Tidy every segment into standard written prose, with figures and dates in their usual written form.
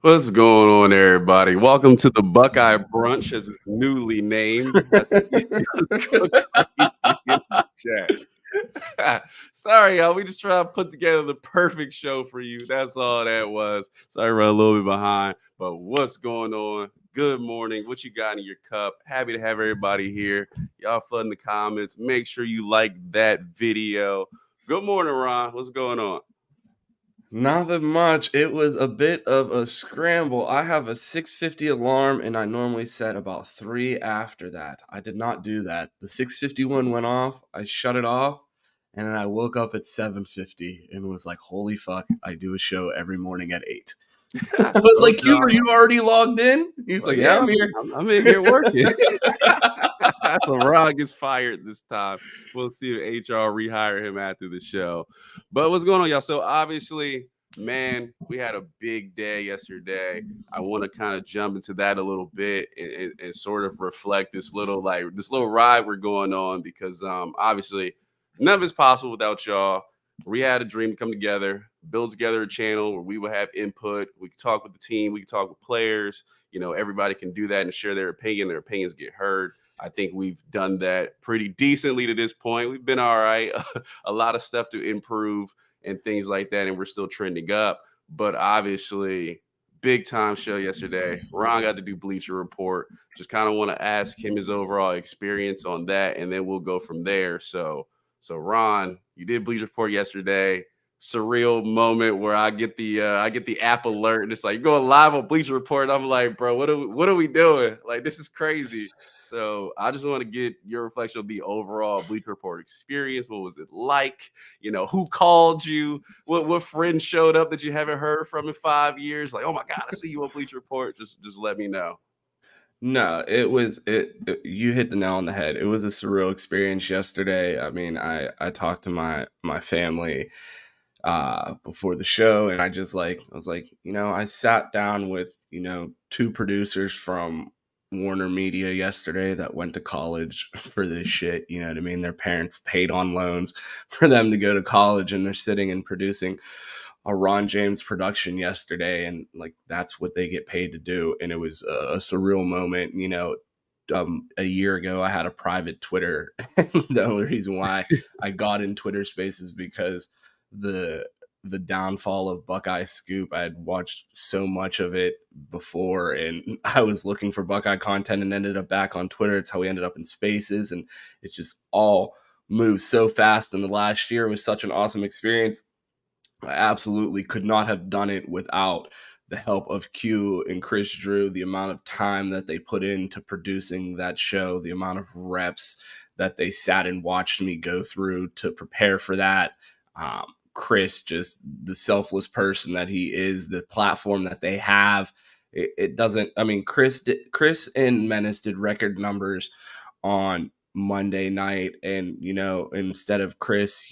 What's going on, everybody? Welcome to the Buckeye Brunch, as it's newly named. I think you see us go crazy in the chat. Sorry, y'all. We just trying to put together the perfect show for you. That's all that was. Sorry, we're a little bit behind, but what's going on? Good morning. What you got in your cup? Happy to have everybody here. Y'all flood in the comments. Make sure you like that video. Good morning, Ron. What's going on? Nothing much. It was a bit of a scramble. I have a 6:50 alarm and I normally set about 3 after that. I did not do that. The 6:51 went off, I shut it off, and then I woke up at 7:50 and was like, "Holy fuck, I do a show every morning at 8." I was Go like, "Q, are job. you already logged in?" He's Well, like, yeah, "Yeah, I'm here." I'm in here working. So Ron gets fired this time. We'll see if HR rehire him after the show. But what's going on, y'all? So obviously, man, we had a big day yesterday. I want to kind of jump into that a little bit and sort of reflect this little ride we're going on because obviously none of it's possible without y'all. We had a dream to come together, build together a channel where we would have input. We could talk with the team, we could talk with players. Everybody can do that and share their opinion. Their opinions get heard. I think we've done that pretty decently to this point. We've been all right. A lot of stuff to improve and things like that, and we're still trending up. But obviously, big time show yesterday. Ron got to do Bleacher Report. Just kind of want to ask him his overall experience on that, and then we'll go from there. So Ron, you did Bleacher Report yesterday. Surreal moment where I get the app alert and it's like going live on Bleacher Report. I'm like, bro, what are we doing? Like, this is crazy. So I just want to get your reflection of the overall Bleacher Report experience. What was it like? Who called you? What friend showed up that you haven't heard from in 5 years? Like, oh my God, I see you on Bleacher Report. Just let me know. No, you hit the nail on the head. It was a surreal experience yesterday. I mean, I talked to my family before the show, and I was like, I sat down with two producers from Warner Media yesterday that went to college for this shit. You know what I mean? Their parents paid on loans for them to go to college, and they're sitting and producing a Ron James production yesterday, and like that's what they get paid to do. And it was a surreal moment. A year ago I had a private Twitter. The only reason why I got in Twitter Spaces because the downfall of Buckeye Scoop. I had watched so much of it before, and I was looking for Buckeye content and ended up back on Twitter. It's how we ended up in Spaces, and it's just all moved so fast in the last year. It was such an awesome experience. I absolutely could not have done it without the help of Q and Chris Drew, the amount of time that they put into producing that show, the amount of reps that they sat and watched me go through to prepare for that. Chris, just the selfless person that he is, the platform that they have. It doesn't, I mean, Chris and Menace did record numbers on Monday night. And, instead of Chris,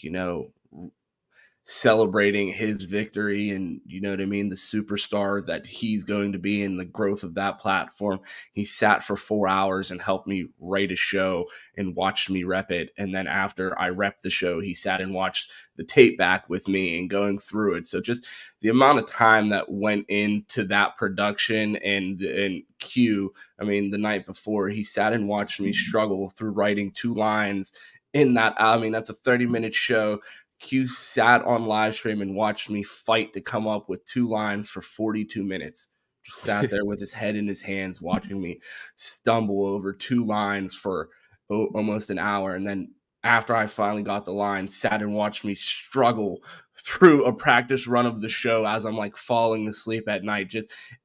celebrating his victory and what I mean, the superstar that he's going to be and the growth of that platform, he sat for 4 hours and helped me write a show and watched me rep it. And then after I repped the show, he sat and watched the tape back with me and going through it. So just the amount of time that went into that production. And Q, I mean, the night before, he sat and watched me struggle through writing 2 lines in that. I mean, that's a 30-minute show. Q sat on live stream and watched me fight to come up with 2 lines for 42 minutes. Just sat there with his head in his hands, watching me stumble over 2 lines for almost an hour. And then after I finally got the line, sat and watched me struggle through a practice run of the show as I'm like falling asleep at night.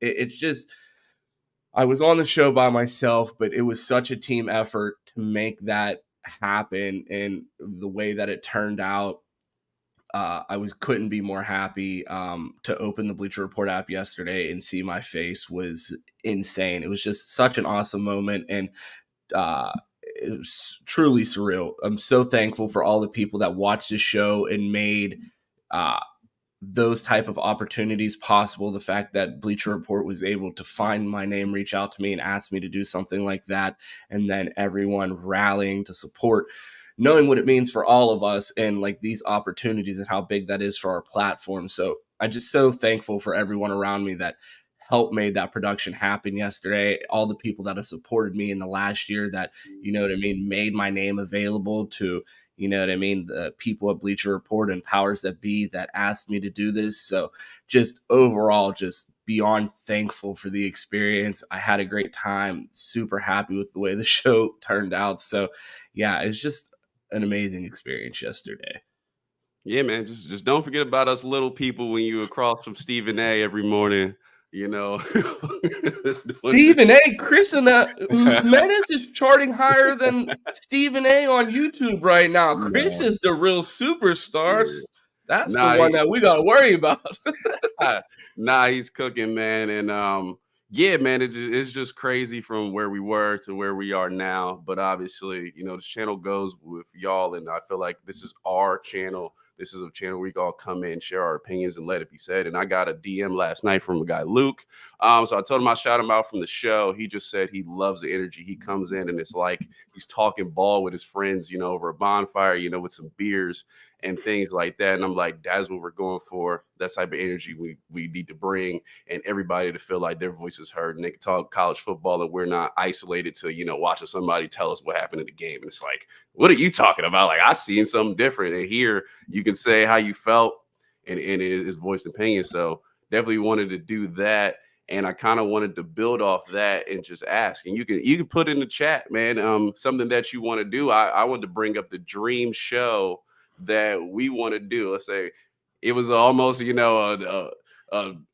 It's just, I was on the show by myself, but it was such a team effort to make that happen. And the way that it turned out, I couldn't be more happy. To open the Bleacher Report app yesterday and see my face was insane. It was just such an awesome moment, and it was truly surreal. I'm so thankful for all the people that watched the show and made those type of opportunities possible. The fact that Bleacher Report was able to find my name, reach out to me, and ask me to do something like that, and then everyone rallying to support, knowing what it means for all of us and like these opportunities and how big that is for our platform. So I'm just so thankful for everyone around me that helped made that production happen yesterday, all the people that have supported me in the last year that, made my name available to, the people at Bleacher Report and powers that be that asked me to do this. So just overall, just beyond thankful for the experience. I had a great time, super happy with the way the show turned out. So yeah, it's just an amazing experience yesterday. Yeah, man. Just don't forget about us little people when you across from Stephen A every morning. You know, Stephen A. Chris and Menace is charting higher than Stephen A. on YouTube right now. Chris No, is the real superstar. yeah. That's the Nah, one that we got to worry about. nah, he's cooking, man. And yeah, man, it's just crazy from where we were to where we are now. But obviously, this channel goes with y'all, and I feel like this is our channel. This is a channel where we can all come in, share our opinions, and let it be said. And I got a DM last night from a guy, Luke. So I told him I shout him out from the show. He just said he loves the energy. He comes in and it's like he's talking ball with his friends, over a bonfire, with some beers and things like that. And I'm like, that's what we're going for. That type of energy we need to bring, and everybody to feel like their voice is heard and they can talk college football and we're not isolated to, watching somebody tell us what happened in the game. And it's like, what are you talking about? Like, I seen something different. And here you can say how you felt and his voice and opinion. So definitely wanted to do that. And I kind of wanted to build off that and just ask. And you can put in the chat, man, something that you want to do. I wanted to bring up the dream show that we want to do. Let's say it was almost, a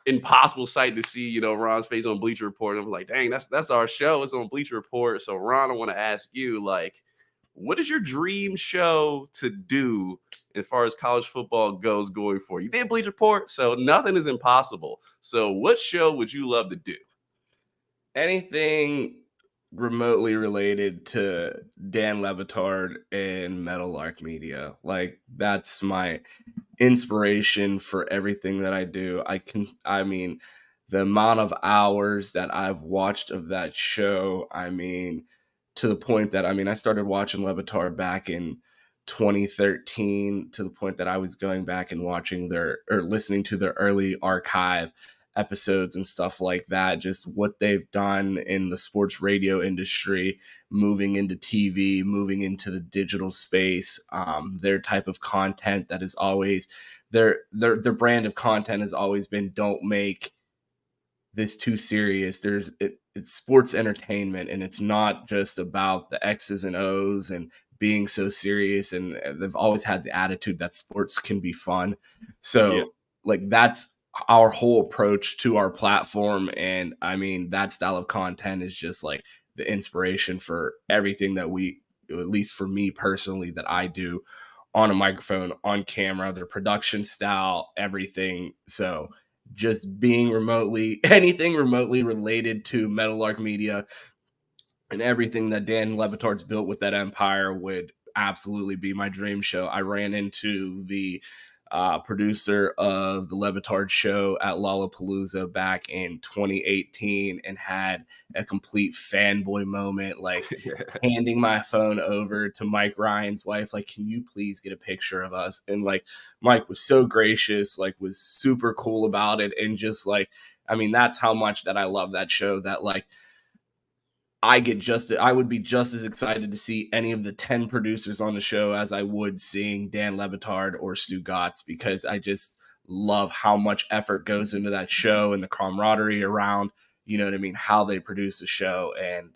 impossible sight to see, Ron's face on Bleacher Report. I'm like, dang, that's our show. It's on Bleacher Report. So Ron, I want to ask you, like, what is your dream show to do as far as college football goes going forward? You did Bleacher Report, so nothing is impossible. So what show would you love to do? Anything remotely related to Dan Levitard and Meadowlark Media. Like, that's my inspiration for everything that I do. The amount of hours that I've watched of that show, to the point that, I started watching Levitard back in 2013, to the point that I was going back and watching listening to their early archive episodes and stuff like that. Just what they've done in the sports radio industry, moving into TV, moving into the digital space. Their type of content that is always their brand of content has always been, don't make this too serious. It's sports entertainment, and it's not just about the X's and O's and being so serious. And they've always had the attitude that sports can be fun. So like, that's our whole approach to our platform. And that style of content is just like the inspiration for everything that at least for me personally, that I do on a microphone, on camera, their production style, everything. So just being anything remotely related to Meadowlark Media and everything that Dan Levitard's built with that empire would absolutely be my dream show. I ran into the producer of the Levitard show at Lollapalooza back in 2018 and had a complete fanboy moment, like handing my phone over to Mike Ryan's wife, like, can you please get a picture of us? And like, Mike was so gracious, like was super cool about it. And just like, that's how much that I love that show, that like, I would be just as excited to see any of the 10 producers on the show as I would seeing Dan Levitard or Stu Gotts, because I just love how much effort goes into that show and the camaraderie around, how they produce the show. And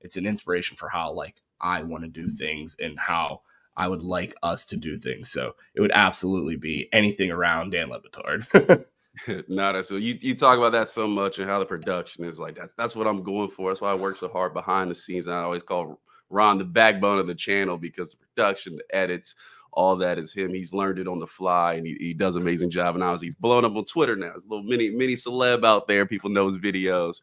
it's an inspiration for how like I want to do things and how I would like us to do things. So it would absolutely be anything around Dan Levitard. Not so you talk about that so much, and how the production is like, that's what I'm going for. That's why I work so hard behind the scenes. And I always call Ron the backbone of the channel, because the production, the edits, all that is him. He's learned it on the fly, and he does an amazing job. And obviously he's blown up on Twitter now. He's a little mini celeb out there. People know his videos,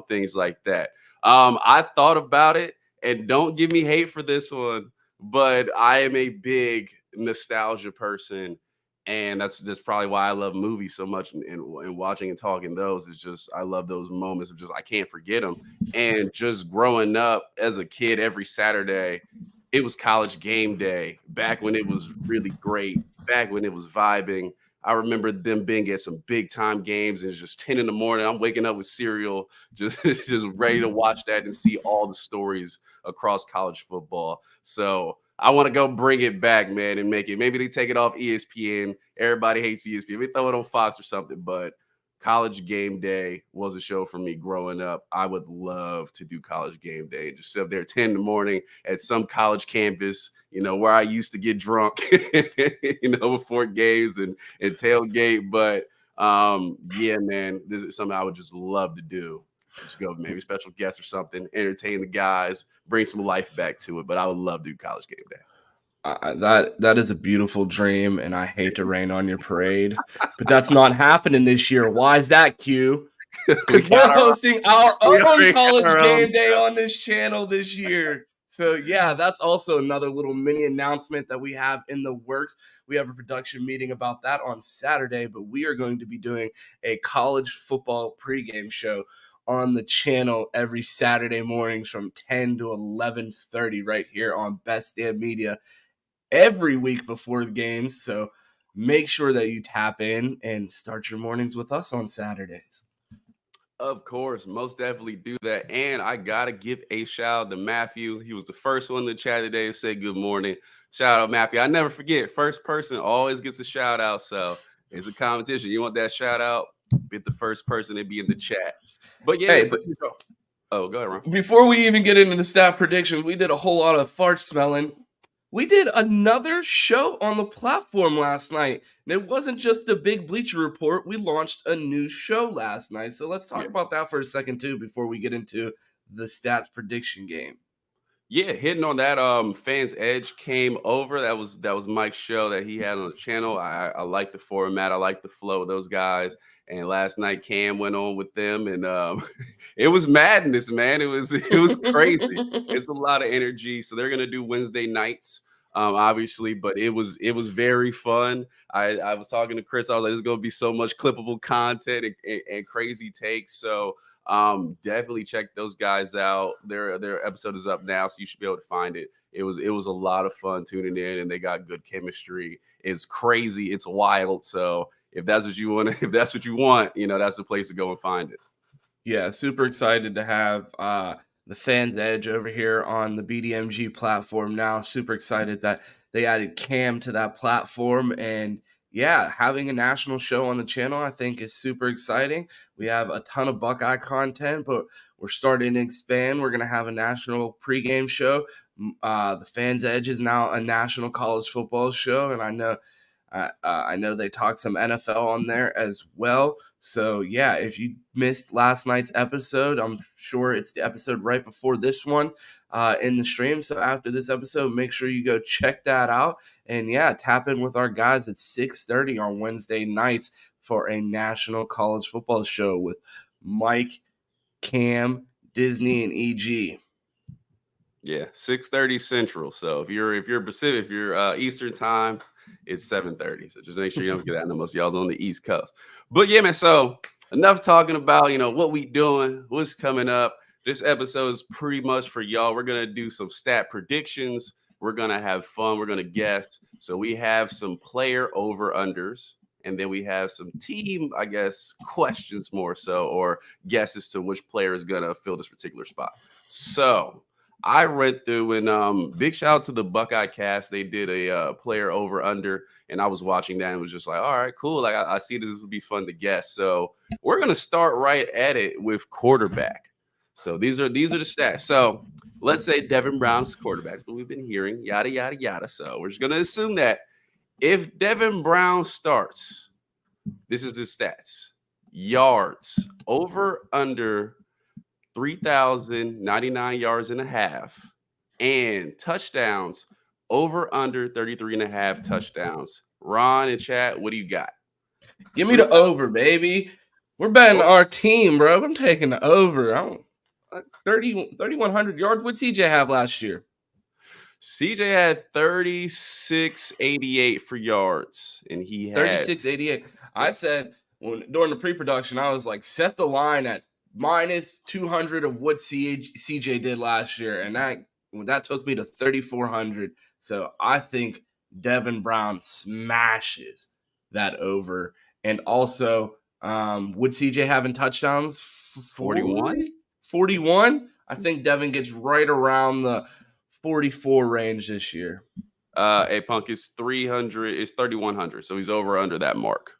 things like that. I thought about it, and don't give me hate for this one, but I am a big nostalgia person. And that's probably why I love movies so much, and watching and talking those is just, I love those moments of just, I can't forget them. And just growing up as a kid, every Saturday, it was College Game Day, back when it was really great, back when it was vibing, I remember them being at some big time games, and it's just 10 in the morning. I'm waking up with cereal, just just ready to watch that and see all the stories across college football. So I want to go bring it back, man, and make it. Maybe they take it off ESPN. Everybody hates ESPN. They throw it on Fox or something, but College Game Day was a show for me growing up. I would love to do College Game Day. Just sit up there at 10 in the morning at some college campus, where I used to get drunk, before games and tailgate. But yeah, man, this is something I would just love to do. Just go, maybe special guest or something, entertain the guys, bring some life back to it. But I would love to do College Game Day. That is a beautiful dream, and I hate to rain on your parade, but that's not happening this year. Why is that, Q? Because we're hosting our own College Game Day on this channel this year. So yeah, that's also another little mini announcement that we have in the works. We have a production meeting about that on Saturday, but we are going to be doing a college football pregame show on the channel every Saturday mornings from 10 to 11:30 right here on Best Damn Media every week before the games. So make sure that you tap in and start your mornings with us on Saturdays. Of course, most definitely do that. And I got to give a shout out to Matthew. He was the first one in the chat today to say good morning. Shout out, Matthew. I never forget. First person always gets a shout out. So it's a competition. You want that shout out? Be the first person to be in the chat. But yeah, hey, oh, go ahead, Ron. Before we even get into the stat predictions, we did a whole lot of fart smelling. We did another show on the platform last night. And it wasn't just the big Bleacher Report. We launched a new show last night. So let's talk about that for a second, too, before we get into the stats prediction game. Yeah, hitting on that. Fans Edge came over. That was Mike's show that he had on the channel. I like the format. I like the flow of those guys. And last night Cam went on with them, and it was madness, man. It was crazy. It's a lot of energy. So they're gonna do Wednesday nights, obviously, but it was very fun. I was talking to Chris. I was like, "There's gonna be so much clippable content and crazy takes." So definitely check those guys out. Their episode is up now, so you should be able to find it. It was a lot of fun tuning in, and they got good chemistry. It's crazy. It's wild. So if that's what you want, that's the place to go and find it. Yeah, super excited to have the Fans Edge over here on the BDMG platform now. Super excited that they added Cam to that platform. And yeah, having a national show on the channel, I think, is super exciting. We have a ton of Buckeye content, but we're starting to expand. We're going to have a national pregame show. The Fans Edge is now a national college football show, and I know they talked some NFL on there as well. So yeah, if you missed last night's episode, I'm sure it's the episode right before this one in the stream. So after this episode, make sure you go check that out. And yeah, tap in with our guys at 6:30 on Wednesday nights for a national college football show with Mike, Cam, Disney, and EG. Yeah, 6:30 Central. So if you're Pacific, if you're Eastern time, it's 7:30. So just make sure you don't get that. Most y'all on the East Coast. But yeah, man. So enough talking about what we doing, what's coming up. This episode is pretty much for y'all. We're gonna do some stat predictions. We're gonna have fun. We're gonna guess. So we have some player over unders, and then we have some team, I guess, questions more so, or guesses to which player is gonna fill this particular spot. So I read through, and big shout out to the Buckeye cast. They did a player over under, and I was watching that and was just like, all right, cool. Like I see this would be fun to guess. So we're gonna start right at it with quarterback. So these are the stats. So let's say Devin Brown's quarterback, what we've been hearing, yada yada yada. So we're just gonna assume that if Devin Brown starts, this is the stats: yards over under 3,099 yards and a half, and touchdowns over under 33 and a half touchdowns. Ron and chat, what do you got? Give me the over, baby. We're betting our team, bro. I'm taking the over. 3,100 yards. What CJ have last year? CJ had 3688 for yards, and he had 3688. I said during the pre-production, I was like, set the line at minus 200 of what CJ did last year, and that took me to 3,400. So I think Devin Brown smashes that over. And also, would CJ having touchdowns? 41? 41? I think Devin gets right around the 44 range this year. A Punk is 300, is 3,100. So he's over under that mark.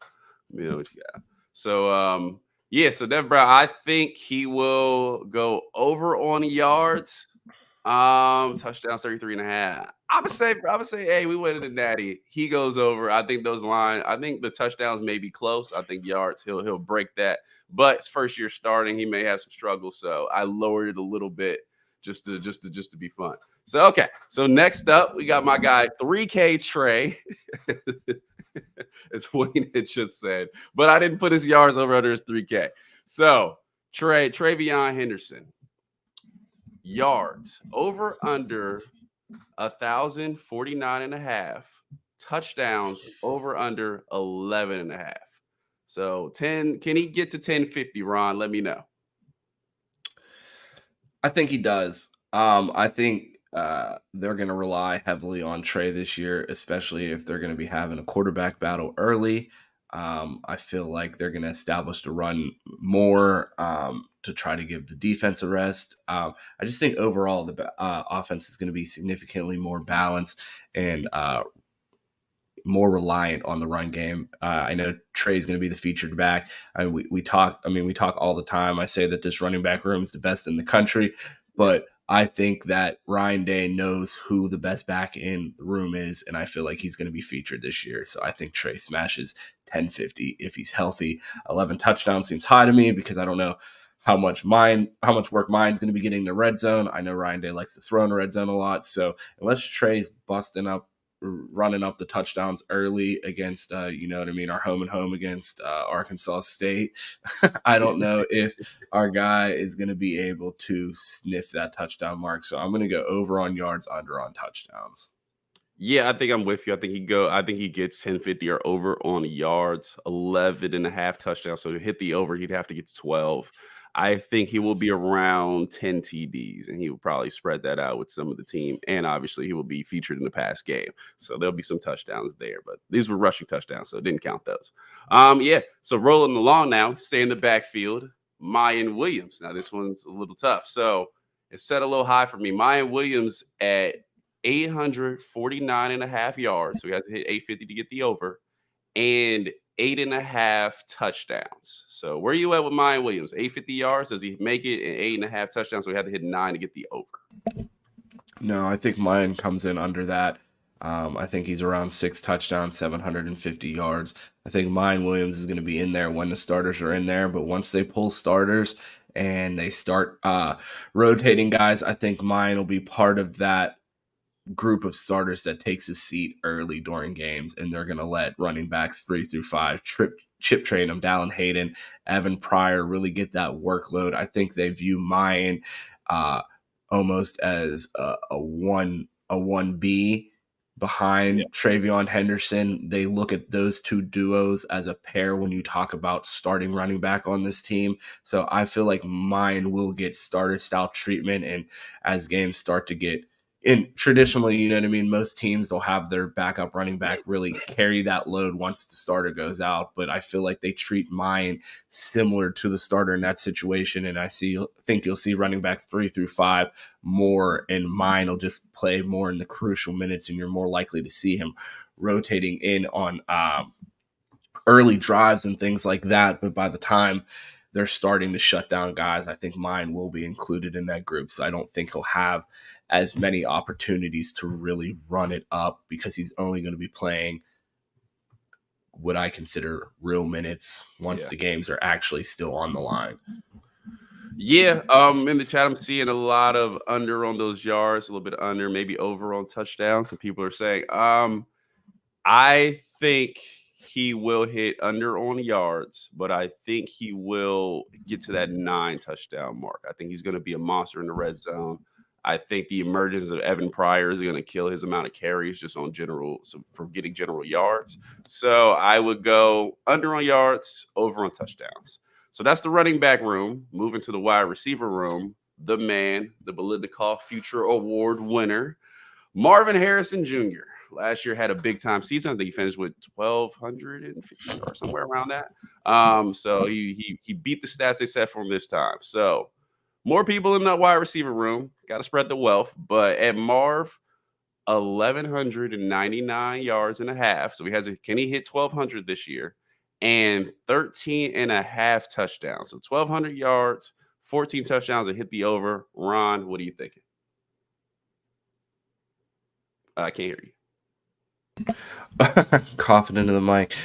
You know what you got. So, yeah, so Devin Brown, I think he will go over on yards. Touchdowns 33.5. I would say, hey, we went to the natty. He goes over. I think I think the touchdowns may be close. I think yards, he'll break that. But it's first year starting, he may have some struggles. So I lowered it a little bit just to be fun. So okay. So next up, we got my guy 3K Trey. As Wayne had just said, but I didn't put his yards over under his 3K. So Travion Henderson. Yards over under 1,049.5. Touchdowns over under 11.5. So 10. Can he get to 1050, Ron? Let me know. I think he does. I think they're going to rely heavily on Trey this year, especially if they're going to be having a quarterback battle early. I feel like they're going to establish the run more to try to give the defense a rest. I just think overall the offense is going to be significantly more balanced and more reliant on the run game. I know Trey's going to be the featured back. We talk all the time. I say that this running back room is the best in the country, but I think that Ryan Day knows who the best back in the room is, and I feel like he's going to be featured this year. So I think Trey smashes 1050 if he's healthy. 11 touchdowns seems high to me because I don't know how much work mine's going to be getting in the red zone. I know Ryan Day likes to throw in the red zone a lot. So unless Trey's running up the touchdowns early against, our home and home against Arkansas State, I don't know if our guy is going to be able to sniff that touchdown mark. So I'm going to go over on yards, under on touchdowns. Yeah, I think I'm with you. I think he gets 1050 or over on yards, 11.5 touchdowns. So to hit the over, he'd have to get to 12. I think he will be around 10 TDs, and he will probably spread that out with some of the team. And obviously, he will be featured in the pass game. So there'll be some touchdowns there. But these were rushing touchdowns, so it didn't count those. Yeah, so rolling along now, stay in the backfield, Mayan Williams. Now, this one's a little tough. So it's set a little high for me. Mayan Williams at 849.5 yards. So he has to hit 850 to get the over. And 8.5 touchdowns. So where are you at with Mayan Williams? 850 yards. Does he make it? And 8.5 touchdowns. So he had to hit 9 to get the over. No, I think Mayan comes in under that. I think he's around 6 touchdowns, 750 yards. I think Mayan Williams is going to be in there when the starters are in there. But once they pull starters and they start rotating guys, I think Mayan will be part of that group of starters that takes a seat early during games, and they're going to let running backs 3 through 5 chip train them. Dallin Hayden, Evan Pryor really get that workload. I think they view Mayan almost as a 1B behind Travion Henderson. They look at those two duos as a pair when you talk about starting running back on this team. So I feel like Mayan will get starter style treatment, and as games start to get and traditionally, most teams, they'll have their backup running back really carry that load once the starter goes out. But I feel like they treat Mayan similar to the starter in that situation. And I think you'll see running backs 3 through 5 more, and Mayan will just play more in the crucial minutes, and you're more likely to see him rotating in on early drives and things like that. But by the time they're starting to shut down guys, I think Mayan will be included in that group. So I don't think he'll have as many opportunities to really run it up because he's only going to be playing what I consider real minutes once the games are actually still on the line. Yeah, in the chat, I'm seeing a lot of under on those yards, a little bit under, maybe over on touchdowns. Some people are saying, I think he will hit under on yards, but I think he will get to that 9 touchdown mark. I think he's going to be a monster in the red zone. I think the emergence of Evan Pryor is going to kill his amount of carries just on for getting general yards. So I would go under on yards, over on touchdowns. So that's the running back room. Moving to the wide receiver room, the man, the Biletnikoff Future Award winner, Marvin Harrison Jr. last year had a big time season. I think he finished with 1,250 or somewhere around that. So he beat the stats they set for him this time. So more people in that wide receiver room. Got to spread the wealth. But at Marv, 1,199 yards and a half. So can he hit 1,200 this year? And 13 and a half touchdowns. So 1,200 yards, 14 touchdowns, and hit the over. Ron, what are you thinking? I can't hear you. Coughing into the mic.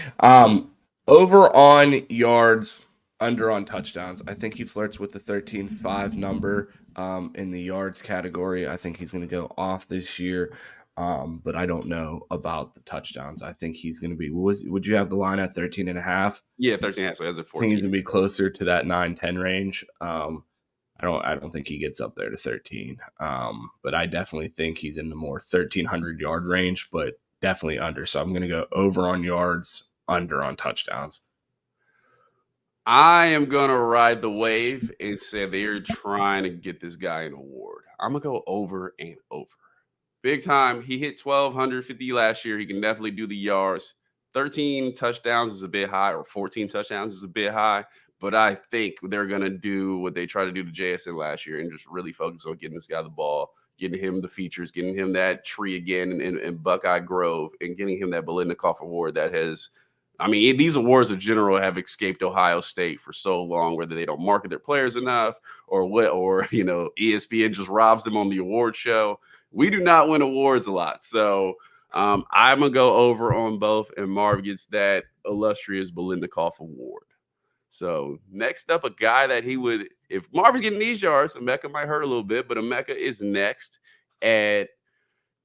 Over on yards, under on touchdowns. I think he flirts with the 13.5 number in the yards category. I think he's going to go off this year, but I don't know about the touchdowns. I think he's going to be. Would you have the line at 13.5? Yeah, 13.5. So he has a 14. I think he's going to be closer to that 9-10 range. I don't think he gets up there to 13. But I definitely think he's in the more 1,300 yard range, but definitely under. So I'm going to go over on yards, under on touchdowns. I am going to ride the wave and say they're trying to get this guy an award. I'm going to go over and over. Big time. He hit 1,250 last year. He can definitely do the yards. 13 touchdowns is a bit high, or 14 touchdowns is a bit high. But I think they're going to do what they tried to do to JSN last year and just really focus on getting this guy the ball, getting him the features, getting him that tree again in Buckeye Grove, and getting him that Biletnikoff award that has – I mean, these awards in general have escaped Ohio State for so long, whether they don't market their players enough or what, or, ESPN just robs them on the award show. We do not win awards a lot. So I'm going to go over on both, and Marv gets that illustrious Biletnikoff award. So next up, a guy that he would, if Marv is getting these yards, Emeka might hurt a little bit, but Emeka is next at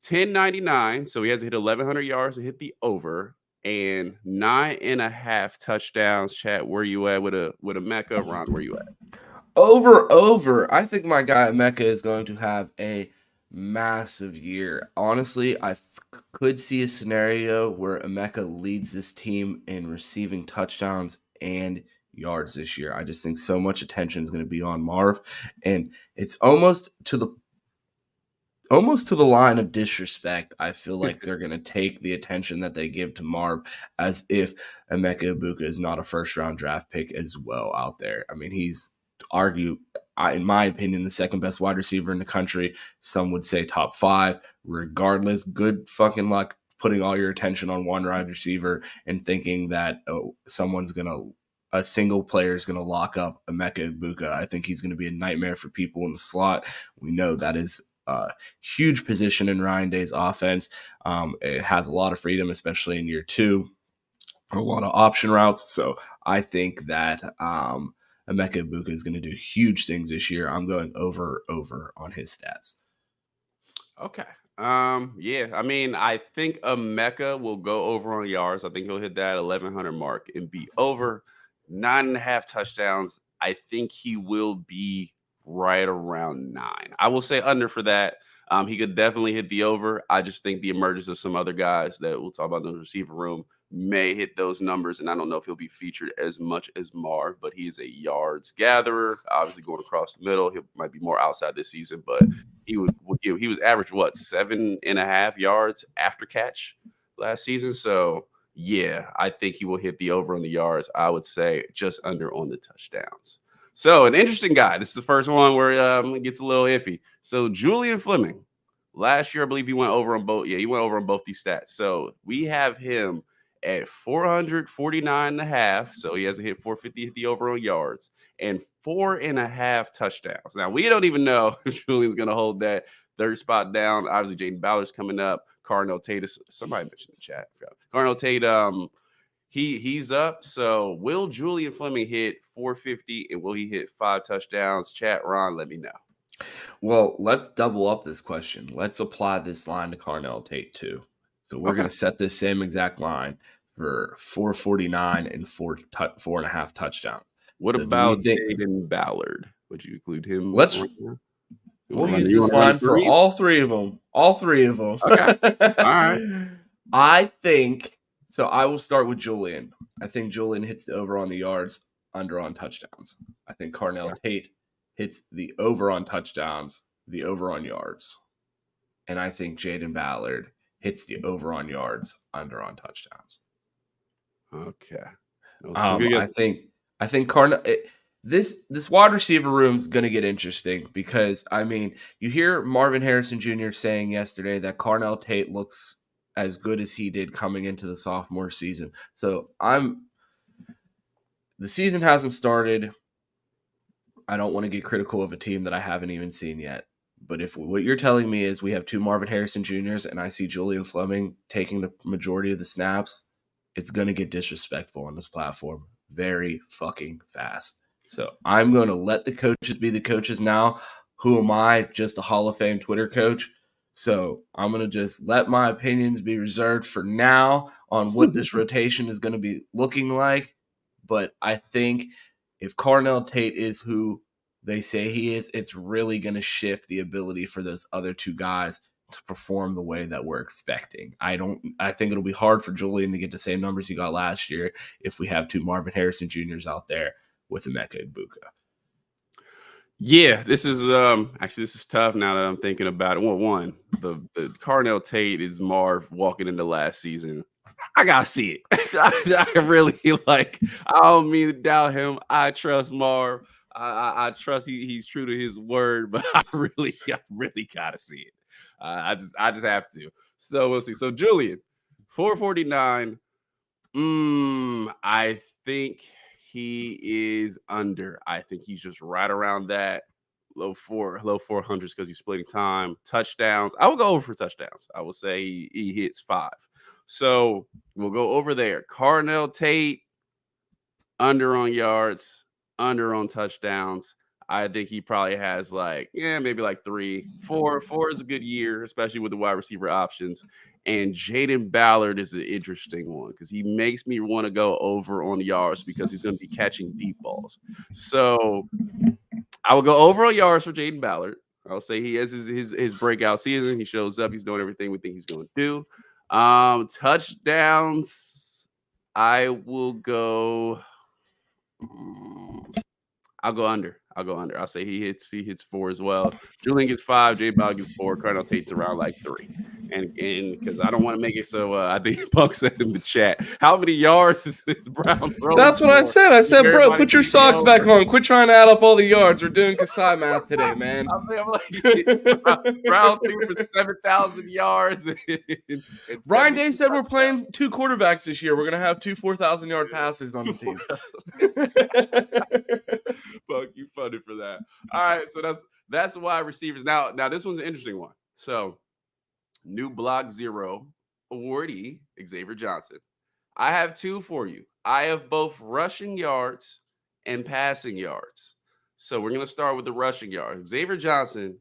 1099. So he has to hit 1,100 yards to hit the over and 9.5 touchdowns. Chat, where you at with Emeka? Ron, where you at? Over. I think my guy Emeka is going to have a massive year. Honestly, I could see a scenario where Emeka leads this team in receiving touchdowns and yards this year. I just think so much attention is going to be on Marv, and it's almost to the line of disrespect. I feel like they're going to take the attention that they give to Marv as if Emeka Egbuka is not a first-round draft pick as well out there. I mean, he's in my opinion, the second best wide receiver in the country. Some would say top 5. Regardless, good fucking luck putting all your attention on one wide receiver and thinking that a single player is going to lock up Emeka Egbuka. I think he's going to be a nightmare for people in the slot. We know that is a huge position in Ryan Day's offense. It has a lot of freedom, especially in year 2, a lot of option routes. So I think that Emeka Egbuka is going to do huge things this year. I'm going over on his stats. Okay. Yeah, I mean, I think Emeka will go over on yards. I think he'll hit that 1,100 mark and be over 9.5 touchdowns. I think he will be right around 9. I will say under for that. He could definitely hit the over. I just think the emergence of some other guys that we'll talk about in the receiver room may hit those numbers, and I don't know if he'll be featured as much as Marv, but he's a yards gatherer, obviously going across the middle. He might be more outside this season, but he was average 7.5 yards after catch last season. So yeah, I think he will hit the over on the yards. I would say just under on the touchdowns. So an interesting guy. This is the first one where it gets a little iffy. So Julian Fleming, last year I believe he went over on both. Yeah, he went over on both these stats. So we have him at 449.5. So he has to hit 450, hit the over on yards, and 4.5 touchdowns. Now we don't even know if Julian's going to hold that third spot down. Obviously, Jaden Ballard's coming up. Carnell Tate is somebody mentioned in the chat. Carnell Tate, he's up. So will Julian Fleming hit 450, and will he hit 5 touchdowns? Chat, Ron, let me know. Well, let's double up this question. Let's apply this line to Carnell Tate too. So we're going to set this same exact line for 449 and 4.5 touchdowns. What about Jaden Ballard? Would you include him? We'll use this line for all three of them. Okay. All right. I think so. I will start with Julian. I think Julian hits the over on the yards, under on touchdowns. I think Carnell Tate hits the over on touchdowns, the over on yards. And I think Jaden Ballard hits the over on yards, under on touchdowns. Okay. I think this wide receiver room is going to get interesting because I mean you hear Marvin Harrison Jr. saying yesterday that Carnell Tate looks as good as he did coming into the sophomore season. So the season hasn't started. I don't want to get critical of a team that I haven't even seen yet. But if what you're telling me is we have 2 Marvin Harrison Jr.'s and I see Julian Fleming taking the majority of the snaps, it's going to get disrespectful on this platform very fucking fast. So I'm going to let the coaches be the coaches now. Who am I? Just a Hall of Fame Twitter coach. So I'm going to just let my opinions be reserved for now on what this rotation is going to be looking like. But I think if Carnell Tate is who they say he is, it's really going to shift the ability for those other 2 guys to perform the way that we're expecting. I think it'll be hard for Julian to get the same numbers he got last year if we have 2 Marvin Harrison Jr.'s out there with Emeka Egbuka. Yeah, this is tough now that I'm thinking about it. Well, one, the Carnell Tate is Marv walking into last season. I gotta see it. I really I don't mean to doubt him. I trust Marv. I trust he's true to his word, but I really gotta see it. I just have to. So we'll see. So Julian, 449. I think he is under. I think he's just right around that low 400s because he's splitting time. Touchdowns. I will go over for touchdowns. I will say he hits 5. So we'll go over there. Carnell Tate, under on yards, under on touchdowns. I think he probably has maybe 3. 4 is a good year, especially with the wide receiver options. And Jaden Ballard is an interesting one because he makes me want to go over on yards because he's going to be catching deep balls. So I will go over on yards for Jaden Ballard. I'll say he has his breakout season. He shows up. He's doing everything we think he's going to do. Touchdowns, I will go. I'll go under. I'll say he hits 4 as well. Julian gets 5. J Ball gets 4. Carnell Tate's around 3. And because I don't want to make it so I think Buck said in the chat, how many yards is Brown throwing? That's what I said. I said, bro, put your socks back on. Quit trying to add up all the yards. We're doing Kasai math today, man. Brown threw for 7,000 yards. Ryan Day said we're playing 2 quarterbacks this year. We're going to have 2 4,000-yard passes on the team. Buck, you funded for that. All right, so that's wide receivers. Now this one's an interesting one. So new Block 0 awardee, Xavier Johnson. I have 2 for you. I have both rushing yards and passing yards. So we're going to start with the rushing yards. Xavier Johnson,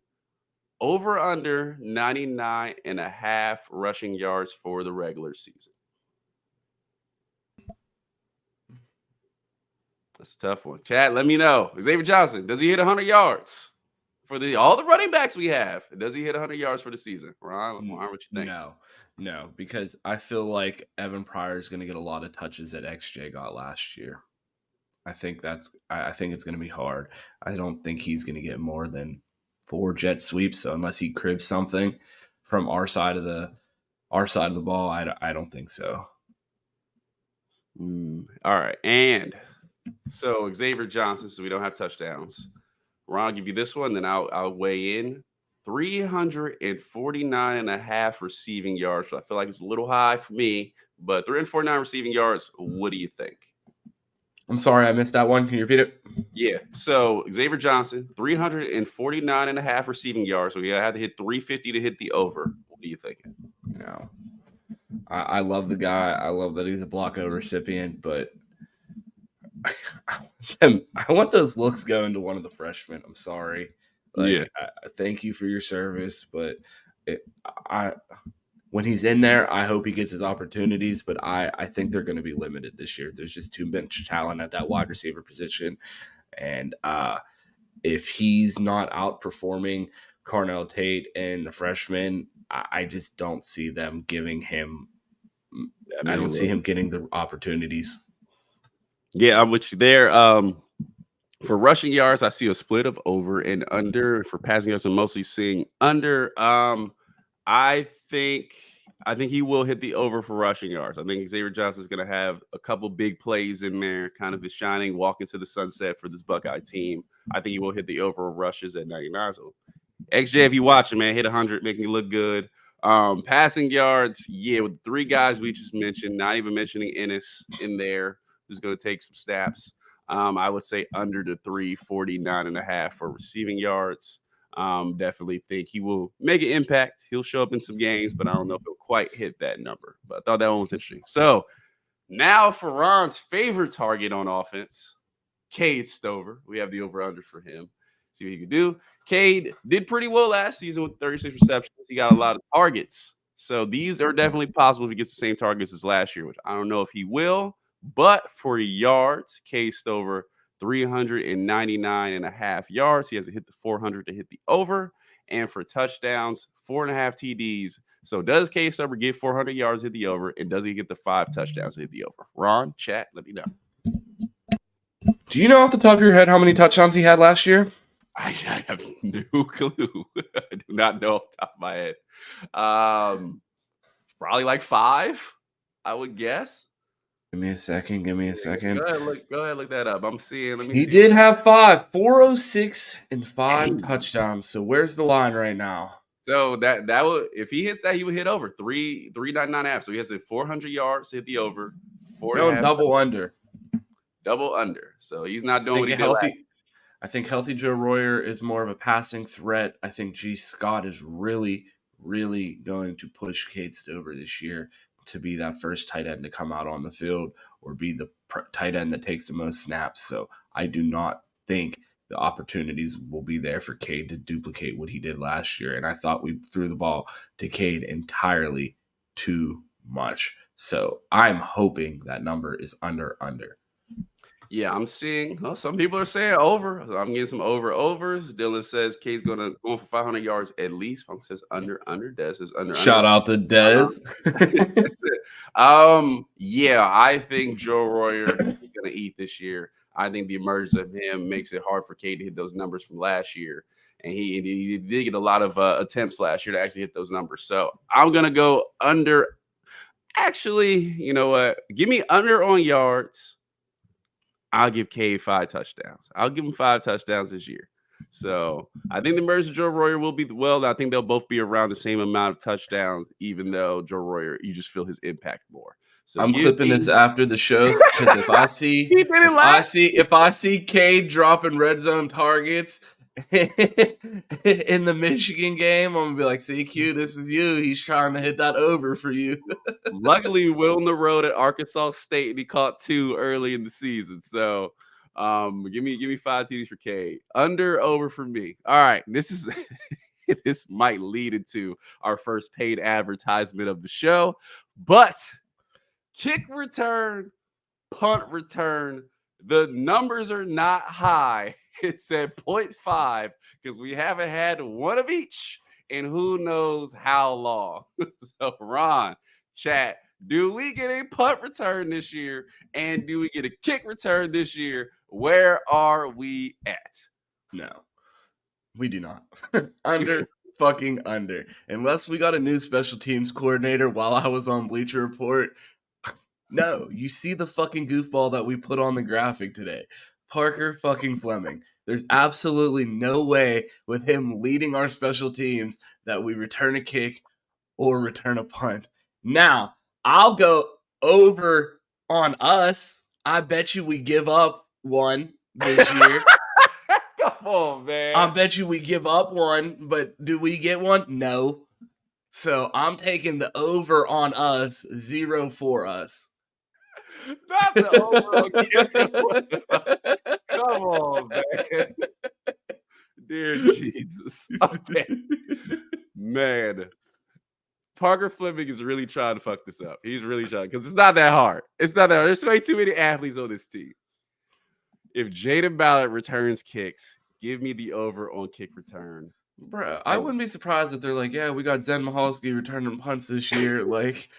over under 99.5 rushing yards for the regular season. That's a tough one. Chat, let me know. Xavier Johnson, does he hit 100 yards for all the running backs we have? Does he hit 100 yards for the season? Ron, what you think? No, because I feel like Evan Pryor is going to get a lot of touches that XJ got last year. I think it's going to be hard. I don't think he's going to get more than 4 jet sweeps. So unless he cribs something from our side of the ball, I don't think so. All right, and so Xavier Johnson, so we don't have touchdowns. Ron, I'll give you this one, then I'll weigh in. 349.5 receiving yards. So I feel like it's a little high for me, but 349 receiving yards. What do you think? I'm sorry, I missed that one. Can you repeat it? Yeah. So Xavier Johnson, 349.5 receiving yards. So had to hit 350 to hit the over. What are you thinking? No. I love the guy. I love that he's a block O recipient, but I want those looks going to one of the freshmen. I'm sorry. Thank you for your service, but when he's in there, I hope he gets his opportunities, but I think they're going to be limited this year. There's just too much talent at that wide receiver position, and if he's not outperforming Carnell Tate and the freshmen, I just don't see them giving him – I don't see him getting the opportunities. Yeah, I'm with you there. For rushing yards, I see a split of over and under. For passing yards, I'm mostly seeing under. I think I think he will hit the over for rushing yards. I think Xavier Johnson is going to have a couple big plays in there, kind of his shining walk into the sunset for this Buckeye team. I think he will hit the over rushes at 99. So, XJ, if you watching, man, hit 100, making you look good. Passing yards, yeah, with the three guys we just mentioned, not even mentioning Ennis in there, who's going to take some snaps. I would say under the 349.5 for receiving yards. Definitely think he will make an impact. He'll show up in some games, but I don't know if he'll quite hit that number. But I thought that one was interesting. So now for Ron's favorite target on offense, Cade Stover. We have the over-under for him. See what he can do. Cade did pretty well last season with 36 receptions. He got a lot of targets. So these are definitely possible if he gets the same targets as last year, which I don't know if he will. But for yards, Cade Stover, 399.5 yards. He has to hit the 400 to hit the over. And for touchdowns, 4.5 TDs. So does Cade Stover get 400 yards, hit the over? And does he get the 5 touchdowns, hit the over? Ron, chat, let me know. Do you know off the top of your head how many touchdowns he had last year? I have no clue. I do not know off the top of my head. Probably like 5, I would guess. Give me a second. Go ahead, look that up. I'm seeing. He did have 5, 406 and 5 touchdowns. So where's the line right now? So that would, if he hits that, he would hit over 399.5. So he has to 400 yards to hit the over. Double under. Double under. So he's not doing what he did last. I think healthy Joe Royer is more of a passing threat. I think G. Scott is really, really going to push Cade Stover this year to be that first tight end to come out on the field or be the tight end that takes the most snaps. So I do not think the opportunities will be there for Cade to duplicate what he did last year. And I thought we threw the ball to Cade entirely too much. So I'm hoping that number is under. Yeah, I'm seeing. Well, some people are saying over. So I'm getting some overs. Dylan says Cade's going for 500 yards at least. Punk says under. Des says under. Shout out to Des. Yeah, I think Joe Royer is going to eat this year. I think the emergence of him makes it hard for Cade to hit those numbers from last year. And he did get a lot of attempts last year to actually hit those numbers. So I'm going to go under. Actually, you know what? Give me under on yards. I'll give Cade 5 touchdowns. I'll give him 5 touchdowns this year. So I think the emergence of Joe Royer will be I think they'll both be around the same amount of touchdowns, even though Joe Royer, you just feel his impact more. So I'm clipping this after the shows because if I see Cade dropping red zone targets in the Michigan game, I'm gonna be like, "See, Q, this is you. He's trying to hit that over for you." Luckily, we went on the road at Arkansas State, and he caught 2 early in the season. So, give me 5 TDs for Cade. Under, over for me. All right, this might lead into our first paid advertisement of the show, but kick return, punt return. The numbers are not high. It's at 0.5 because we haven't had one of each in who knows how long. So, Ron, chat, do we get a punt return this year? And do we get a kick return this year? Where are we at? No, we do not. Under. Fucking under. Unless we got a new special teams coordinator while I was on Bleacher Report. No, you see the fucking goofball that we put on the graphic today. Parker fucking Fleming. There's absolutely no way with him leading our special teams that we return a kick or return a punt. Now, I'll go over on us. I bet you we give up one this year. Come on, man. I bet you we give up one, but do we get one? No. So I'm taking the over on us, 0 for us. Not the over. Come on, man. Dear Jesus. Okay. Man. Parker Fleming is really trying to fuck this up. He's really trying because it's not that hard. It's not that hard. There's way too many athletes on this team. If Jaden Ballard returns kicks, give me the over on kick return. Bro, I wouldn't be surprised if they're like, yeah, we got Zen Mahalski returning punts this year. Like,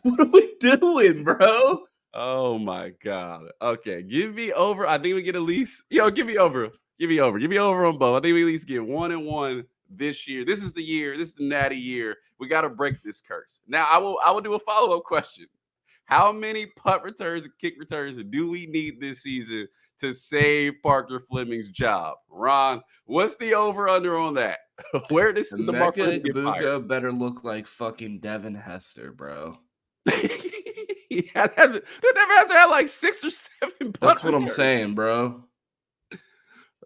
what are we doing, bro? Oh, my God. Okay, give me over. I think we get at least – give me over. Give me over on both. I think we at least get 1-1 this year. This is the year. This is the natty year. We got to break this curse. Now, I will do a follow-up question. How many punt returns and kick returns do we need this season to save Parker Fleming's job? Ron, what's the over-under on that? Where does the Mark Emeka get fired? Egbuka better look like fucking Devin Hester, bro. Yeah, that Devin Hester had like 6 or 7 punt That's what I'm returns. saying, bro.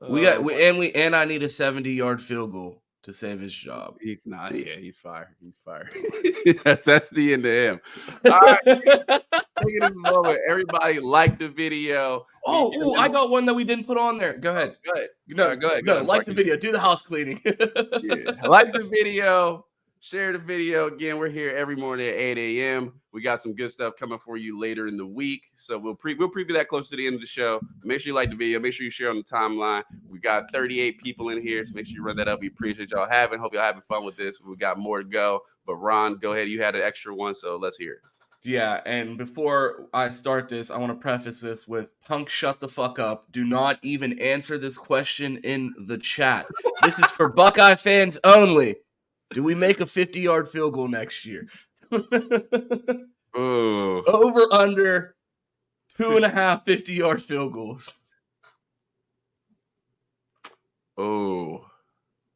And I need a 70-yard field goal to save his job. He's not. Yeah, he's fired. He's fired. that's the end of him. All right. Taking this moment, everybody like the video. Oh, I got one that we didn't put on there. Go ahead. Go ahead. No, go ahead. No, like the video. Do the house cleaning. Yeah. Like the video. Share the video. Again, we're here every morning at 8 a.m. We got some good stuff coming for you later in the week. So we'll preview that close to the end of the show. Make sure you like the video. Make sure you share on the timeline. We got 38 people in here, so make sure you run that up. We appreciate y'all having. Hope y'all having fun with this. We got more to go. But Ron, go ahead. You had an extra one, so let's hear it. Yeah, and before I start this, I want to preface this with Punk, shut the fuck up. Do not even answer this question in the chat. This is for Buckeye fans only. Do we make a 50-yard field goal next year? Over under 2.5 50-yard field goals. Oh.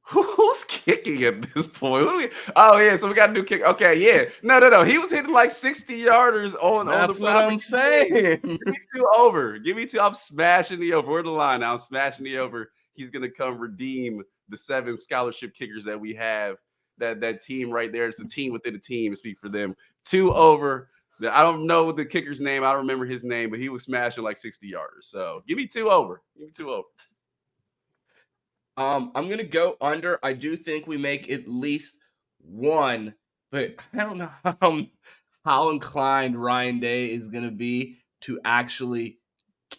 Who's kicking at this point? Oh, yeah, so we got a new kick. Okay, yeah. No. He was hitting like 60-yarders on That's the what I'm saying. Give me 2 over. Give me 2. I'm smashing the over. We're the line now. I'm smashing the over. He's going to come redeem the 7 scholarship kickers that we have. That team right there. It's a team within a team. Speak for them. 2 over. I don't know the kicker's name. I don't remember his name, but he was smashing like 60-yarders. So give me 2 over. Give me 2 over. I'm gonna go under. I do think we make at least 1, but I don't know how inclined Ryan Day is gonna be to actually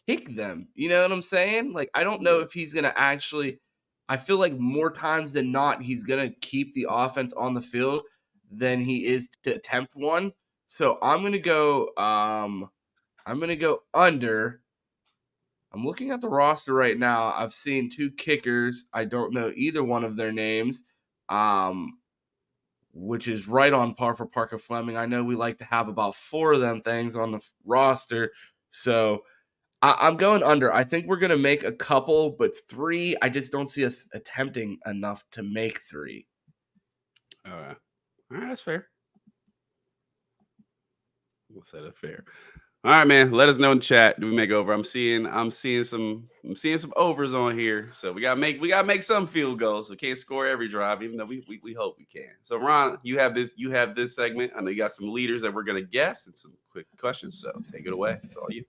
kick them. You know what I'm saying? Like, I don't know if he's gonna actually. I feel like more times than not, he's gonna keep the offense on the field than he is to attempt one. So I'm gonna go. I'm gonna go under. I'm looking at the roster right now. I've seen 2 kickers. I don't know either one of their names, which is right on par for Parker Fleming. I know we like to have about 4 of them things on the roster. So I'm going under. I think we're going to make a couple, but 3, I just don't see us attempting enough to make 3. All right, that's fair. We'll say that's fair. All right, man. Let us know in the chat. Do we make over? I'm seeing some overs on here. So we gotta make some field goals. We can't score every drive, even though we hope we can. So Ron, you have this segment. I know you got some leaders that we're gonna guess and some quick questions. So take it away. It's all you.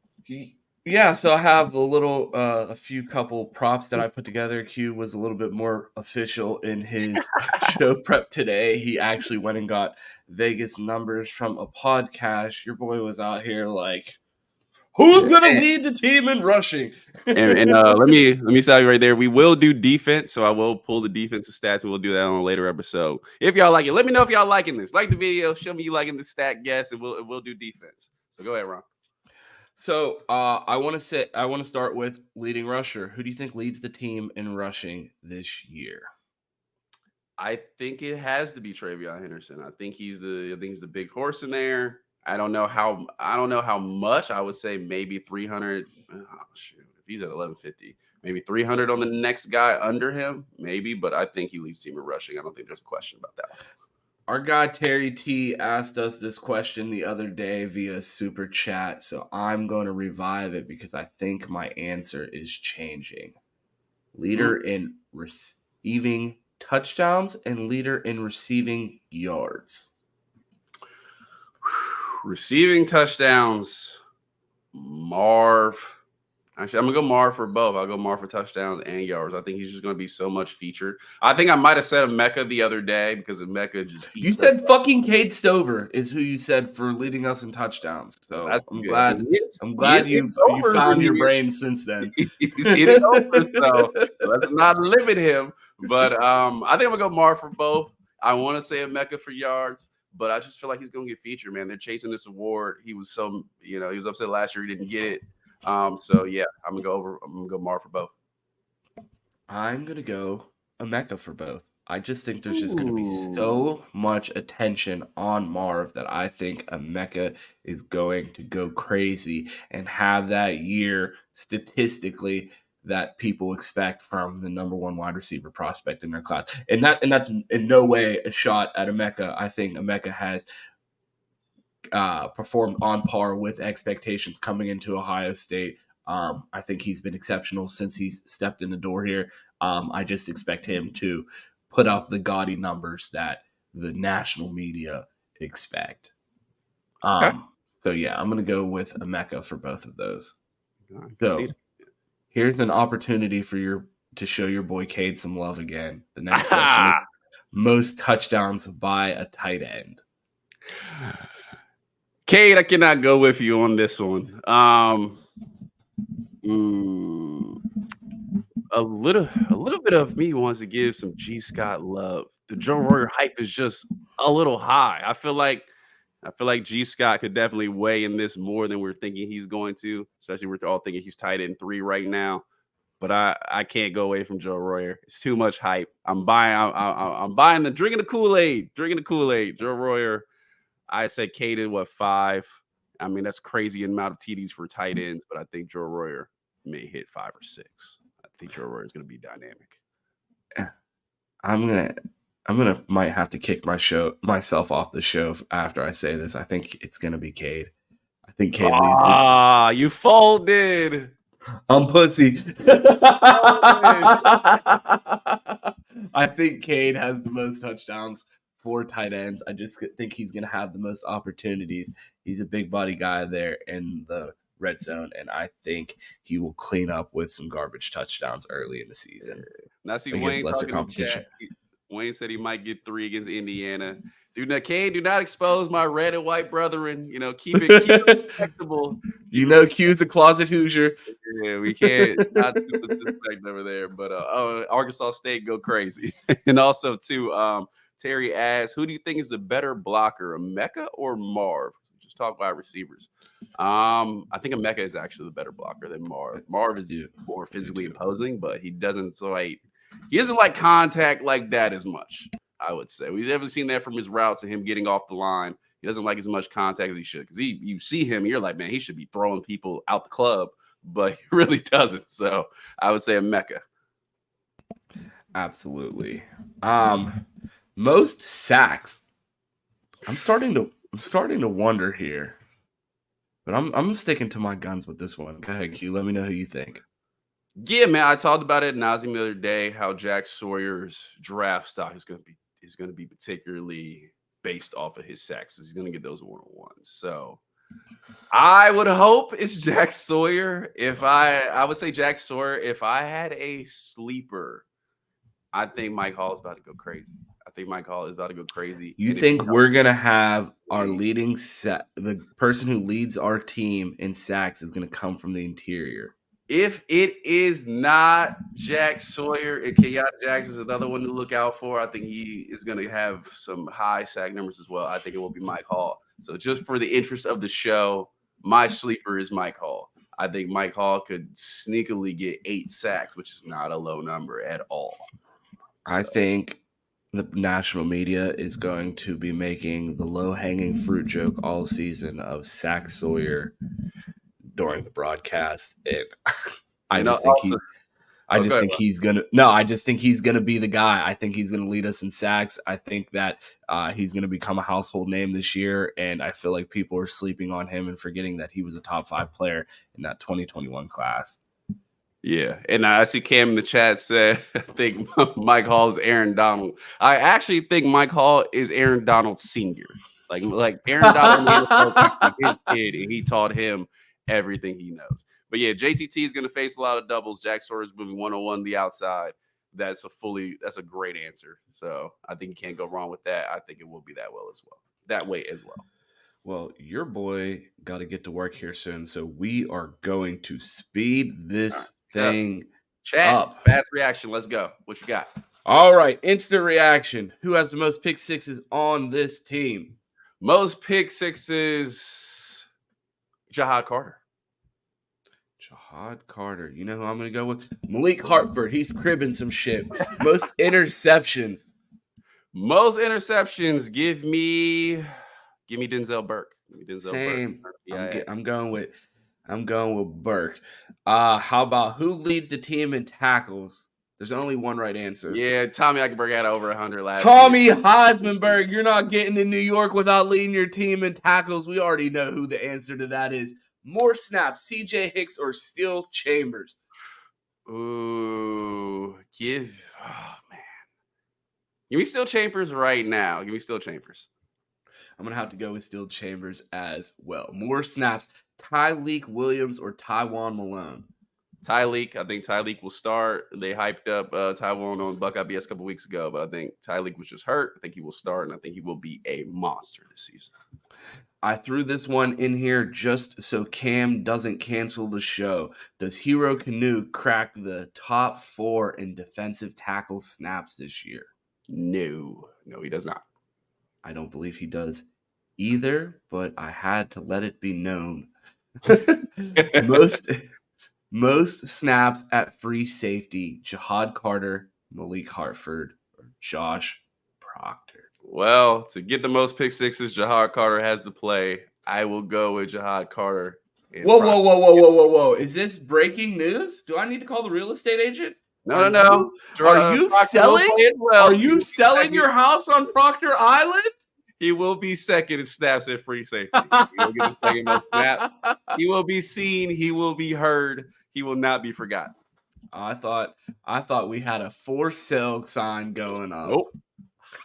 Yeah, so I have a few couple props that I put together. Q was a little bit more official in his show prep today. He actually went and got Vegas numbers from a podcast. Your boy was out here like, who's gonna lead the team in rushing? and let me tell you right there, we will do defense. So I will pull the defensive stats, and we'll do that on a later episode. If y'all like it, let me know if y'all liking this. Like the video, show me you liking the stat guess, and we'll do defense. So go ahead, Ron. So I want to start with leading rusher. Who do you think leads the team in rushing this year? I think it has to be Travion Henderson. I think he's the big horse in there. I don't know how much. I would say maybe 300. Oh, shoot. If he's at 1150, maybe 300 on the next guy under him, maybe. But I think he leads team in rushing. I don't think there's a question about that one. Our guy Terry T asked us this question the other day via super chat, so I'm going to revive it because I think my answer is changing. Leader in receiving touchdowns and leader in receiving yards. Receiving touchdowns, Marv. Actually, I'm going to go Marv for both. I'll go Marv for touchdowns and yards. I think he's just going to be so much featured. I think I might have said Emeka the other day because Emeka just... You said fucking Cade Stover is who you said for leading us in touchdowns. So I'm glad you found your brain since then. He's hitting over, so let's not limit him. But I think I'm going to go Marv for both. I want to say Emeka for yards, but I just feel like he's going to get featured, man. They're chasing this award. He was he was upset last year he didn't get it. So yeah, I'm gonna go Marv for both. I'm gonna go Emeka for both. I just think there's just going to be so much attention on Marv that I think Emeka is going to go crazy and have that year statistically that people expect from the number one wide receiver prospect in their class. And that's in no way a shot at Emeka. I think Emeka has performed on par with expectations coming into Ohio State. I think he's been exceptional since he's stepped in the door here. I just expect him to put up the gaudy numbers that the national media expect. So yeah, I'm going to go with Emeka for both of those. So here's an opportunity for to show your boy Cade some love again. The next question is most touchdowns by a tight end. Cade, I cannot go with you on this one. A little bit of me wants to give some G. Scott love. The Joe Royer hype is just a little high. I feel like G. Scott could definitely weigh in this more than we're thinking he's going to, especially we're all thinking he's tight end 3 right now. But I can't go away from Joe Royer. It's too much hype. I'm buying the drinking the Kool-Aid. Joe Royer. I said Cade at 5. I mean, that's crazy amount of TDs for tight ends, but I think Joe Royer may hit 5 or 6. I think Joe Royer is going to be dynamic. I'm gonna might have to kick myself off the show after I say this. I think it's gonna be Cade. I think Cade leads. You folded. I'm pussy. I think Cade has the most touchdowns for tight ends. I just think he's going to have the most opportunities. He's a big body guy there in the red zone, and I think he will clean up with some garbage touchdowns early in the season. Now, see, Wayne lesser competition. Wayne said he might get 3 against Indiana. Cade, do not expose my red and white brethren. Keep it respectable. Q's a closet Hoosier. Yeah, we can't not too much disrespect over there. But Arkansas State go crazy. And also, too, Terry asks, who do you think is the better blocker, Emeka or Marv? Just talk about receivers. I think Emeka is actually the better blocker than Marv. Marv is more physically imposing, but he doesn't like contact like that as much, I would say. We haven't seen that from his routes and him getting off the line. He doesn't like as much contact as he should, because you see him and you're like, man, he should be throwing people out the club, but he really doesn't. So I would say Emeka. Absolutely. Most sacks. I'm starting to wonder here, but I'm sticking to my guns with this one. Go ahead, Q. Let me know who you think. Yeah, man, I talked about it in Nauseam the other day, how Jack Sawyer's draft stock is going to be particularly based off of his sacks. He's going to get those one-on-ones. So I would hope it's Jack Sawyer. I would say Jack Sawyer. If I had a sleeper, I think Mike Hall is about to go crazy. You think we're going to have our leading the person who leads our team in sacks is going to come from the interior? If it is not Jack Sawyer, and Kenyatta Jackson is another one to look out for. I think he is going to have some high sack numbers as well. I think it will be Mike Hall. So just for the interest of the show, my sleeper is Mike Hall. I think Mike Hall could sneakily get 8 sacks, which is not a low number at all. I think the national media is going to be making the low-hanging fruit joke all season of Sack Sawyer during the broadcast. And I just think he's gonna be the guy. I think he's gonna lead us in sacks. I think that he's gonna become a household name this year, and I feel like people are sleeping on him and forgetting that he was a top 5 player in that 2021 class. Yeah, and I see Cam in the chat said, I think Mike Hall is Aaron Donald. I actually think Mike Hall is Aaron Donald Sr. Like Aaron Donald was his kid, and he taught him everything he knows. But yeah, JTT is going to face a lot of doubles. Jack Sawyer is moving 1-on-1 the outside. That's a great answer. So I think you can't go wrong with that. I think it will be that way as well. Well, your boy got to get to work here soon, so we are going to speed this thing up. Fast reaction. Let's go. What you got? All right, instant reaction. Who has the most pick sixes on this team? Most pick sixes, Jahad Carter. You know who I'm going to go with? Malik Hartford. He's cribbing some shit. Most interceptions. Most interceptions. Give me Denzel Burke. Give me Denzel Same. Burke. I'm going with Burke. How about who leads the team in tackles? There's only one right answer. Yeah, Tommy Eichenberg had over 100 last Tommy year. Heismanberg, you're not getting to New York without leading your team in tackles. We already know who the answer to that is. More snaps, C.J. Hicks or Steel Chambers? Ooh, man. Give me Steel Chambers right now. Give me Steel Chambers. I'm going to have to go with Steel Chambers as well. More snaps, Tyleik Williams or Tywone Malone? Tyleik. I think Tyleik will start. They hyped up Tywone on Buckeye BS a couple weeks ago, but I think Tyleik was just hurt. I think he will start, and I think he will be a monster this season. I threw this one in here just so Cam doesn't cancel the show. Does Hero Kanu crack the top 4 in defensive tackle snaps this year? No, he does not. I don't believe he does either, but I had to let it be known. Most snaps at free safety, Jahad Carter, Malik Hartford, or Josh Proctor. Well, to get the most pick sixes, Jahad Carter has to play. I will go with Jahad Carter. Whoa. Is this breaking news? Do I need to call the real estate agent? No. Are you selling? Are you selling your house on Proctor Island? He will be second in snaps at free safety. He will get the second most snaps. He will be seen. He will be heard. He will not be forgotten. I thought we had a for sale sign going up. Nope.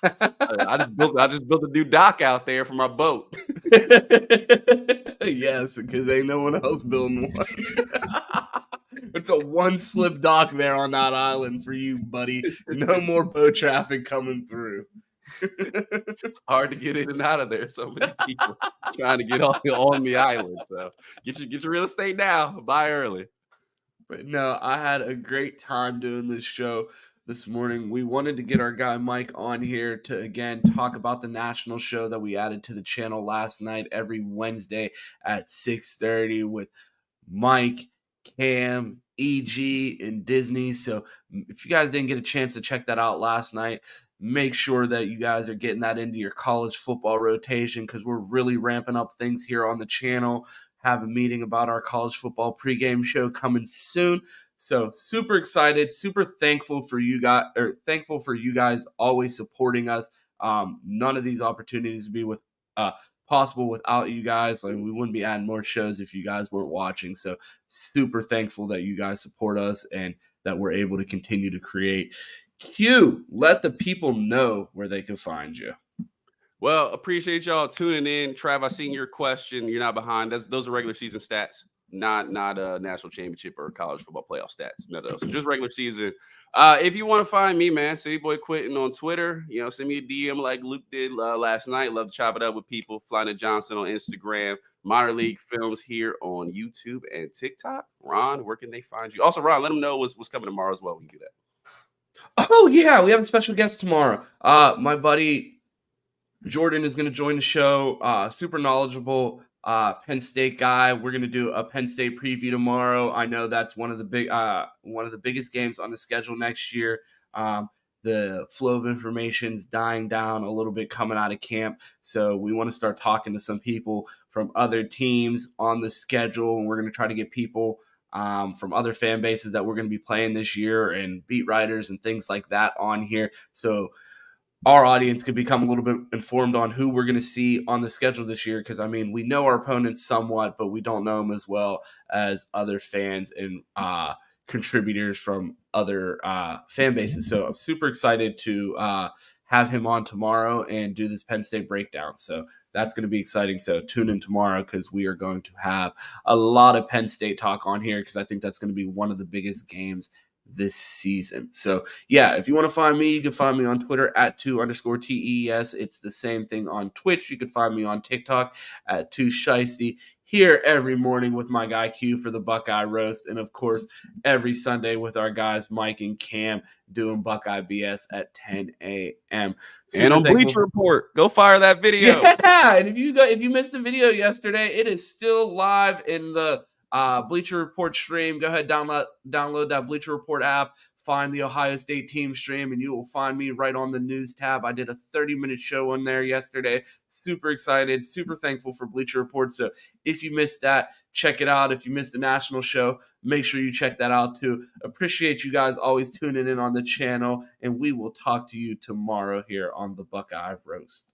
I just built a new dock out there for my boat. Yes, because ain't no one else building one. It's a one slip dock there on that island for you, buddy. No more boat traffic coming through. It's hard to get in and out of there. So many people trying to get on the island. So get your real estate now. Buy early. But no, I had a great time doing this show this morning. We wanted to get our guy Mike on here to again talk about the national show that we added to the channel last night every Wednesday at 6:30 with Mike, Cam, EG, and Disney. So if you guys didn't get a chance to check that out last night, make sure that you guys are getting that into your college football rotation because we're really ramping up things here on the channel. Have a meeting about our college football pregame show coming soon. So super excited, super thankful for you guys always supporting us. None of these opportunities would be possible without you guys. Like we wouldn't be adding more shows if you guys weren't watching. So super thankful that you guys support us and that we're able to continue to create. Q, let the people know where they can find you. Well, appreciate y'all tuning in. Trav, I seen your question. You're not behind. Those are regular season stats, not a national championship or college football playoff stats. None of those. So just regular season. If you want to find me, man, City Boy Quitting on Twitter. Send me a DM like Luke did last night. Love to chop it up with people. Flying to Johnson on Instagram. Minor League Films here on YouTube and TikTok. Ron, where can they find you? Also, Ron, let them know what's coming tomorrow as well. We can do that. Oh yeah, we have a special guest tomorrow. My buddy Jordan is going to join the show. Super knowledgeable Penn State guy. We're going to do a Penn State preview tomorrow. I know that's one of the biggest games on the schedule next year. The flow of information is dying down a little bit coming out of camp, so we want to start talking to some people from other teams on the schedule, and we're going to try to get people from other fan bases that we're going to be playing this year and beat writers and things like that on here. So our audience could become a little bit informed on who we're going to see on the schedule this year. Because, I mean, we know our opponents somewhat, but we don't know them as well as other fans and contributors from other fan bases. So I'm super excited to have him on tomorrow and do this Penn State breakdown. So that's going to be exciting. So tune in tomorrow because we are going to have a lot of Penn State talk on here because I think that's going to be one of the biggest games this season. So yeah, if you want to find me, you can find me on Twitter at 2_TES. It's the same thing on Twitch. You can find me on TikTok at 2Shiesty. Here every morning with my guy Q for the Buckeye Roast. And of course, every Sunday with our guys Mike and Cam doing Buckeye BS at 10 a.m. And on Bleacher Report, go fire that video. Yeah, and if you missed the video yesterday, it is still live in the Bleacher Report stream. Go ahead, download that Bleacher Report app. find the Ohio State team stream, and you will find me right on the news tab. I did a 30-minute show on there yesterday. Super excited, super thankful for Bleacher Report. So if you missed that, check it out. If you missed the national show, make sure you check that out too. Appreciate you guys always tuning in on the channel, and we will talk to you tomorrow here on the Buckeye Roast.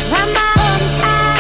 From my hometown.